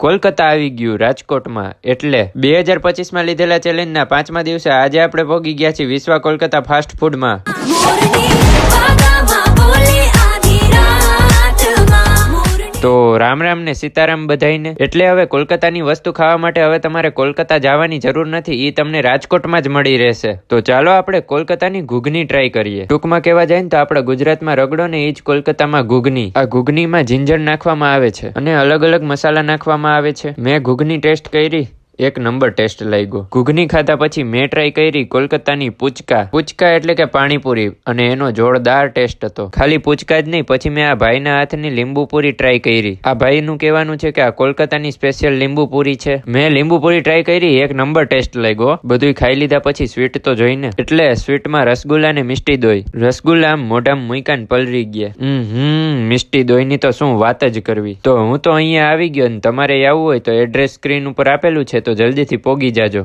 કોલકાતા આવી ગયું રાજકોટમાં એટલે 2025 માં લીધેલા ચેલેન્જના 5મા દિવસે આજે આપણે પહોંચી ગયા છીએ વિશ્વા કોલકાતા ફાસ્ટ ફૂડમાં। તો રામ રામ ને સીતારામ બધાઈને। એટલે હવે કોલકાતાની વસ્તુ ખાવા માટે હવે તમારે કોલકાતા જવાની જરૂર નથી, ઈ તમને રાજકોટમાં જ મળી રહેશે। તો ચાલો આપણે કોલકાતાની ઘૂઘની ટ્રાય કરીએ। ટૂંકમાં કહેવા જાય ને તો આપણા ગુજરાતમાં રગડો ને ઈ જ કોલકાતામાં ઘૂઘની। આ ઘૂઘનીમાં જીંજર નાખવામાં આવે છે અને અલગ અલગ મસાલા નાખવામાં આવે છે। મેં ઘૂઘની ટેસ્ટ કરી, એક નંબર ટેસ્ટ લાગ્યો। ઘૂઘની ખાધા પછી મેં ટ્રાય કરી કોલકાતાની પૂચકા। પૂચકા એટલે કે પાણીપુરી, અને એનો જોરદાર ટેસ્ટ હતો। ખાલી પૂચકા જ નહીં, પછી મેં આ ભાઈના હાથની લીંબુ પૂરી ટ્રાય કરી। આ ભાઈનું કહેવાનું છે કે આ કોલકાતાની સ્પેશિયલ લીંબુ પૂરી છે। મેં લીંબુ પૂરી ટ્રાય કરી, એક નંબર ટેસ્ટ લાગ્યો। બધું ખાઈ લીધા પછી સ્વીટ તો જોઈને, એટલે સ્વીટમાં રસગુલ્લા ને મિષ્ટી દોઈ। રસગુલ્લા મોઢામાં મૂક્યા ને પલરી ગયા। મિષ્ટી દોઈની તો શું વાત જ કરવી। તો હું તો અહીંયા આવી ગયો ને તમારે આવવું હોય તો એડ્રેસ સ્ક્રીન ઉપર આપેલું છે, તો જલ્દીથી પોગી જાજો।